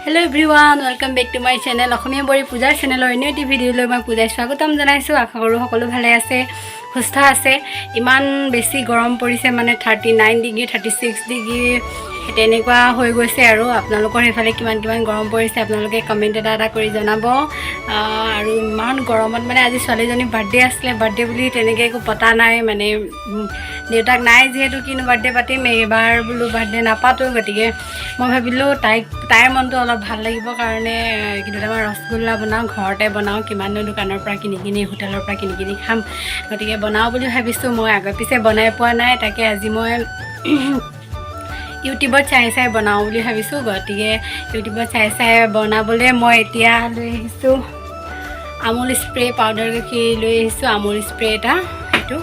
Hello everyone, welcome back to my channel. অসমীয়া বৰি পূজাৰ চেনেলৰ এনে এটি ভিডিঅ' লৈ মই পূজাই স্বাগতম জনাইছো। আশা কৰোঁ সকলো ভালে আছে, সুস্থ আছে। ইমান বেছি গৰম পৰিছে মানে 39 ডিগ্ৰী 36 ডিগ্ৰী তেনেকুৱা হৈ গৈছে আৰু আপোনালোকৰ হেফালে কিমান গৰম পৰিছে আপোনালোকে কমেন্ট এটা কৰি জনাব। আৰু ইমান গৰমত মানে আজি ছোৱালীজনী বাৰ্থডে আছিলে, বাৰ্থডে বুলি তেনেকৈ একো পতা নাই মানে দেউতাক নাই যিহেতু কিনো বাৰ্থডে পাতিম, এইবাৰ বোলো বাৰ্থডে নাপাতো। গতিকে মই ভাবিলোঁ তাইৰ মনটো অলপ ভাল লাগিব কাৰণে দুটামান ৰসগোল্লা বনাওঁ, ঘৰতে বনাওঁ, কিমাননো দোকানৰ পৰা কিনি হোটেলৰ পৰা কিনি খাম। গতিকে বনাওঁ বুলি ভাবিছোঁ। মই আগৰ পিছে বনাই পোৱা নাই, তাকে আজি মই ইউটিউবত চাই বনাওঁ বুলি ভাবিছোঁ। গতিকে ইউটিউবত চাই বনাবলৈ মই এতিয়া লৈ আহিছোঁ আমুল স্প্ৰে পাউডাৰ গাখীৰ লৈ আহিছোঁ, আমুল স্প্ৰে এটা। সেইটো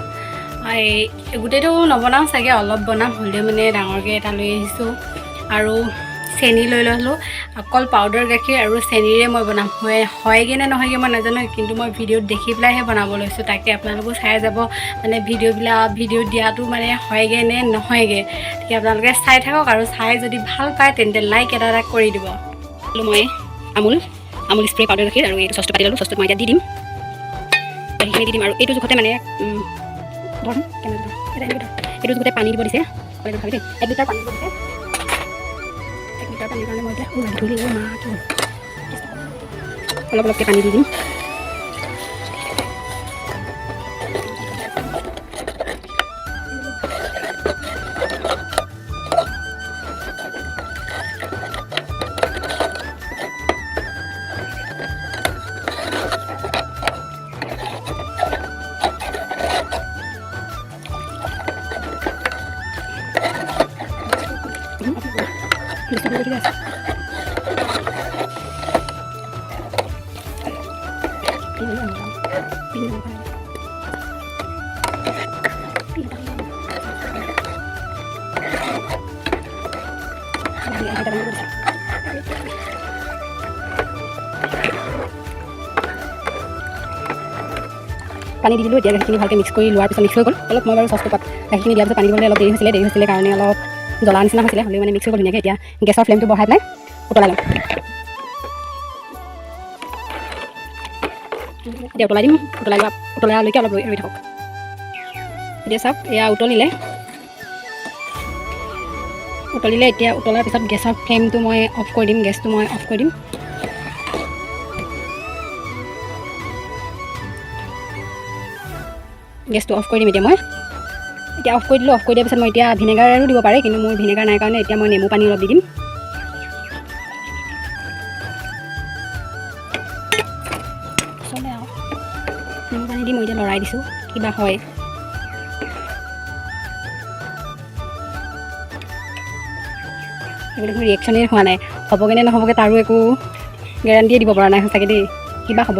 গোটেইটো নবনাওঁ চাগে, অলপ বনাম, হ'লেও মানে ডাঙৰকৈ এটা লৈ আহিছোঁ। আৰু চেনি লৈ ল'লোঁ, অকল পাউডাৰ গাখীৰ আৰু চেনিৰে মই বনাম। হয়গৈ নে নহয়গৈ মই নাজানো, কিন্তু মই ভিডিঅ'ত দেখি পেলাইহে বনাব লৈছোঁ। তাকে আপোনালোকো চাই যাব মানে ভিডিঅ'ত দিয়াটো মানে হয়গৈ নে নহয়গৈ। গতিকে আপোনালোকে চাই থাকক, আৰু চাই যদি ভাল পায় তেন্তে লাইক এটা কৰি দিব। মই আমুল স্প্ৰে পাউডাৰ গাখীৰ আৰু এইটো চচটো পাতি ল'লোঁ। চচটোত মই এতিয়া দি দিম, সেইখিনি দি দিম। আৰু এইটো জোখতে মানে এইটো জোখতে পানী দিব দিছে, ভাবি দেই 1 লিটাৰ পানী দিব দিছে। 1 লিটাৰ পানীৰ কাৰণে মই এতিয়া ধুই দিলোঁ, অলপকৈ পানী দি দিম। পানী দি দিলোঁ। এতিয়া গাখীৰখিনি ভালকৈ মিক্স কৰি লোৱাৰ পিছত মিক্স হৈ গ'ল। অলপ মই বাৰু চচটো গাখীৰখিনি দিয়াৰ পিছত পানী দিবলৈ অলপ দেৰি হৈছিলে কাৰণে অলপ জ্বলা নিচিনা হৈছিলে, হ'লেও মানে মিক্স হৈ গ'ল ধুনীয়াকৈ। এতিয়া গেছৰ ফ্লেমটো বঢ়াই পেলাই উতলাই ল'ম। এতিয়া উতলাই দিম, উতলালৈকে অলপ ৰৈ থাকক। এতিয়া চাওক, এয়া উতলিলে। এতিয়া উতলাৰ পিছত গেছৰ ফ্লেমটো মই অফ কৰি দিম, গেছটো মই অফ কৰি দিম। গেছটো অফ কৰি দিম এতিয়া মই। অফ কৰি দিলোঁ। অফ কৰি দিয়াৰ পিছত মই এতিয়া ভিনেগাৰো দিব পাৰে, কিন্তু মোৰ ভিনেগাৰ নাই কাৰণে এতিয়া মই নেমু পানী অলপ দি দিম। নেমু পানী দি মই এতিয়া লৰাই দিছোঁ, কিবা হয়। এইবোৰ দেখোন ৰিয়েকশ্যনেই হোৱা নাই, হ'বগৈ নে নহ'বগৈ তাৰো একো গেৰাণ্টিয়ে দিব পৰা নাই সঁচাকৈ দেই, কিবা হ'ব।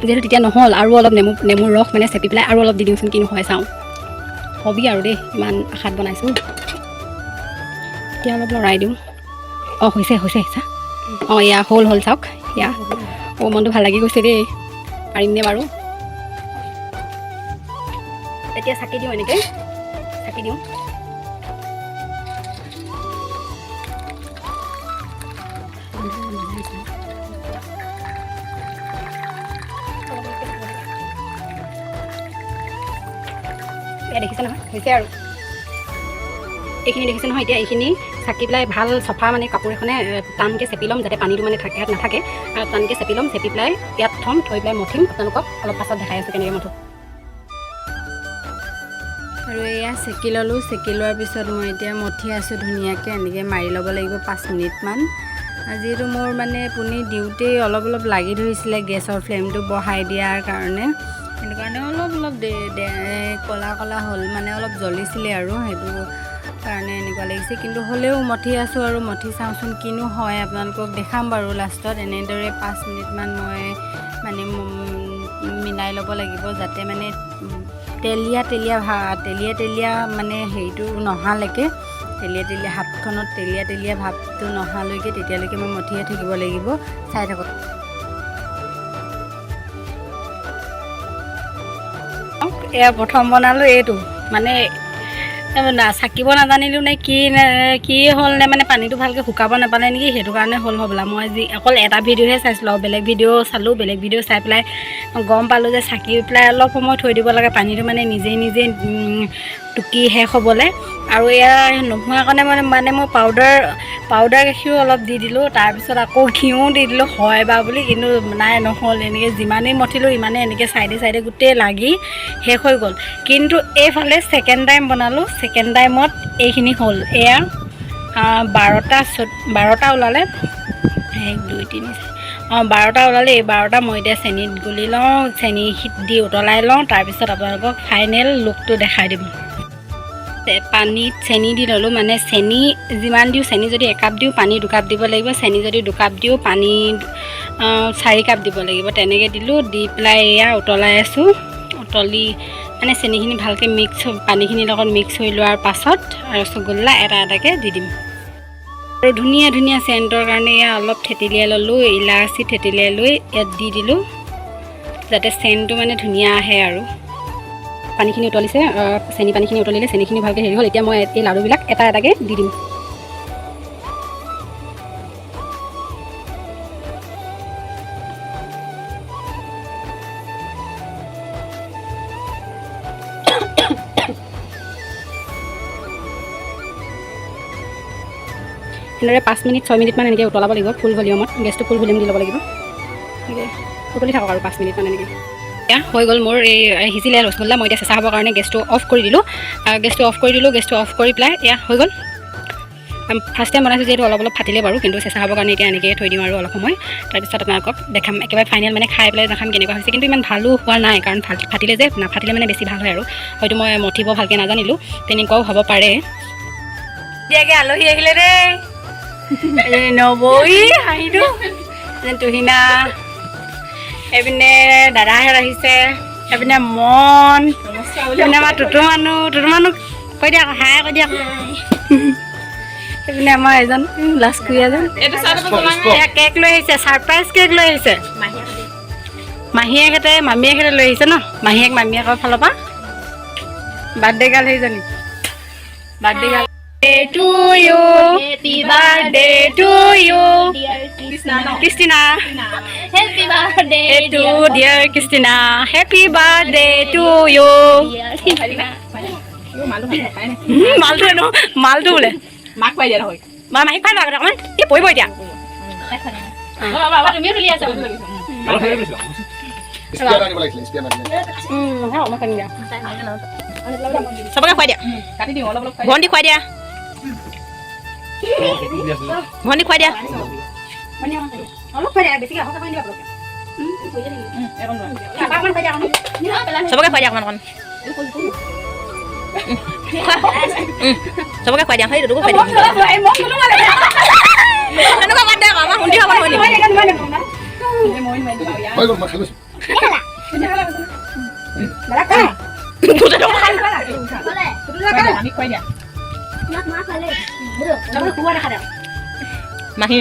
যিহেতু তেতিয়া নহ'ল, আৰু অলপ নেমুৰ ৰস মানে চেপি পেলাই আৰু অলপ দি দিওঁচোন, কিনো হয় চাওঁ। হবি আৰু দেই, ইমান আশাত বনাইছোঁ। এতিয়া অলপ লৰাই দিওঁ। হৈছে চা। এয়া হ'ল চাওক। এয়া মনটো ভাল লাগি গৈছে দেই, পাৰিমনে বাৰু। এতিয়া চাকি দিওঁ, এনেকৈ চাকি দিওঁ। এয়া দেখিছে নহয়, হৈছে আৰু এইখিনি দেখিছে নহয়। এতিয়া এইখিনি চাকি পেলাই ভাল চফা মানে কাপোৰ এখনে টানকৈ চেপি ল'ম, যাতে পানীটো মানে ইয়াত নাথাকে। টানকৈ চেপি ল'ম, চেপি পেলাই ইয়াত থৈ পেলাই মঠিম। আপোনালোকক অলপ পাছত দেখাই আছোঁ কেনেকৈ মঠো। আৰু এয়া চেকি ল'লোঁ। চেকি লোৱাৰ পিছত মই এতিয়া মঠি আছোঁ ধুনীয়াকৈ। এনেকৈ মাৰি ল'ব লাগিব 5 মিনিটমান। যিহেতু মোৰ মানে পুনি দিওঁতেই অলপ লাগি ধৰিছিলে গেছৰ ফ্লেমটো বঢ়াই দিয়াৰ কাৰণে, সেইটো কাৰণে অলপ ক'লা হ'ল, মানে অলপ জ্বলিছিলে আৰু সেইটো কাৰণে এনেকুৱা লাগিছে। কিন্তু হ'লেও মঠি আছোঁ, আৰু মঠি চাওঁচোন কিনো হয়, আপোনালোকক দেখাম বাৰু লাষ্টত। এনেদৰে 5 মিনিটমান মই মানে মিলাই ল'ব লাগিব, যাতে মানে তেলীয়া মানে হেৰিটো নহালৈকে, হাতখনত তেলীয়া ভাৱটো নহালৈকে, তেতিয়ালৈকে মই মঠিয়ে থাকিব লাগিব। চাই থাকক। এয়া প্ৰথম বনালোঁ এইটো, মানে চাকিব নাজানিলোঁ নে কি হ'ল নে মানে পানীটো ভালকৈ শুকাব নাপালে নেকি সেইটো কাৰণে হ'ল হ'বলা মই আজি অকল এটা ভিডিঅ'হে চাইছিলোঁ আৰু বেলেগ ভিডিঅ' চালোঁ বেলেগ ভিডিঅ' চাই পেলাই গম পালোঁ যে চাকি পেলাই অলপ সময় থৈ দিব লাগে পানীটো মানে নিজে টুকি শেষ হ'বলৈ আৰু এয়া নোহোৱাৰ কাৰণে মানে মই পাউডাৰ গাখীৰো অলপ দি দিলোঁ তাৰপিছত আকৌ ঘিউ দি দিলোঁ হয় বা বুলি কিন্তু নাই নহ'ল এনেকৈ যিমানেই মঠিলোঁ ইমানেই এনেকৈ চাইডে গোটেই লাগি শেষ হৈ গ'ল কিন্তু এইফালে ছেকেণ্ড টাইম বনালোঁ ছেকেণ্ড টাইমত এইখিনি হ'ল এয়া 12টা ওলালে 1 2 3 12টা ওলালে এই 12টা মই এতিয়া চেনিত গুলি লওঁ চেনি দি উতলাই লওঁ তাৰপিছত আপোনালোকক ফাইনেল লুকটো দেখাই দিম পানীত চেনি দি ল'লোঁ মানে চেনি যিমান দিওঁ চেনি যদি 1 কাপ দিওঁ পানী 2 কাপ দিব লাগিব চেনি যদি 2 কাপ দিওঁ পানী 4 কাপ দিব লাগিব তেনেকৈ দিলোঁ দি পেলাই এয়া উতলাই আছোঁ উতলি মানে চেনিখিনি ভালকৈ পানীখিনিৰ লগত মিক্স হৈ লোৱাৰ পাছত ৰসগোল্লা এটাকৈ দি দিম আৰু ধুনীয়া চেণ্টৰ কাৰণে এয়া অলপ থেতেলিয়াই ল'লোঁ ইলাচি থেতেলিয়াই লৈ ইয়াত দি দিলোঁ যাতে চেণ্টটো মানে ধুনীয়া আহে আৰু পানীখিনি উতলিছে চেনি পানীখিনি উতলিলে চেনিখিনি ভালকৈ হেৰি হ'ল এতিয়া মই এই লাড়ুবিলাক এটাকৈ দি দিম এনেদৰে 5 মিনিট 6 মিনিটমান এনেকৈ উতলাব লাগিব ফুল ভলিউমত গেছটো ফুল ভলিউম দি ল'ব লাগিব এনেকৈ উতলি থাকক আৰু 5 মিনিটমান এনেকৈ এতিয়া হৈ গ'ল মোৰ এই সিজিলে ৰসগোল্লা মই এতিয়া চেঁচা হ'বৰ কাৰণে গেছটো অফ কৰি দিলোঁ গেছটো অফ কৰি পেলাই এয়া হৈ গ'ল ফাৰ্ষ্ট টাইম বনাইছোঁ যিহেতু অলপ ফাটিলে বাৰু কিন্তু চেঁচা হ'বৰ কাৰণে এতিয়া এনেকৈ থৈ দিম আৰু অলপ সময় তাৰপিছত আপোনালোকক দেখাম একেবাৰে ফাইনেল মানে খাই পেলাই দেখাম কেনেকুৱা হৈছে কিন্তু ইমান ভালো হোৱা নাই কাৰণ ফাটিলে যে নাফাটিলে মানে বেছি ভাল হয় আৰু হয়তো মই মঠিব ভালকৈ নাজানিলোঁ তেনেকুৱাও হ'ব পাৰে এতিয়াকৈ আলহী আহিলে দেই নবৈ হাঁহিটো তুহিনা এইপিনে দাদাহঁত আহিছে এইপিনে মন এইপিনে আমাৰ টুটু মানুহ কৈ দিয়ক হাই কৈ দিয়ক এইপিনে আমাৰ এজন লাজকুৰীয়া এজন কেক লৈ আহিছে ছাৰপ্ৰাইজ কেক লৈ আহিছে মাহীয়েকহঁতে মামীয়েকহঁতে লৈ আহিছে ন মামীয়েকৰ ফালৰ পৰা বাৰ্থডে গাৰ্ল সেইজনী birthday girl to you happy birthday to you Christina happy birthday to dear Christina happy birthday to you মালটো বোলে মাক পাই দিয়া নহয় মাহীক পাই লাগে অকণমান এই পৰিব এতিয়া তুমিও তুলি আছা চবকে খুৱাই দিয়া ভণ্টি খুৱাই দিয়া ভণ্টি খুৱাই দিয়া চবকে খুৱাই দিয়া অকণমান চবকে খুৱাই দিয়া সেই দুটোকো খুৱাই দিয়া তেনেকুৱা বাদ দে আমাৰ ভণ্টি খাব মাহী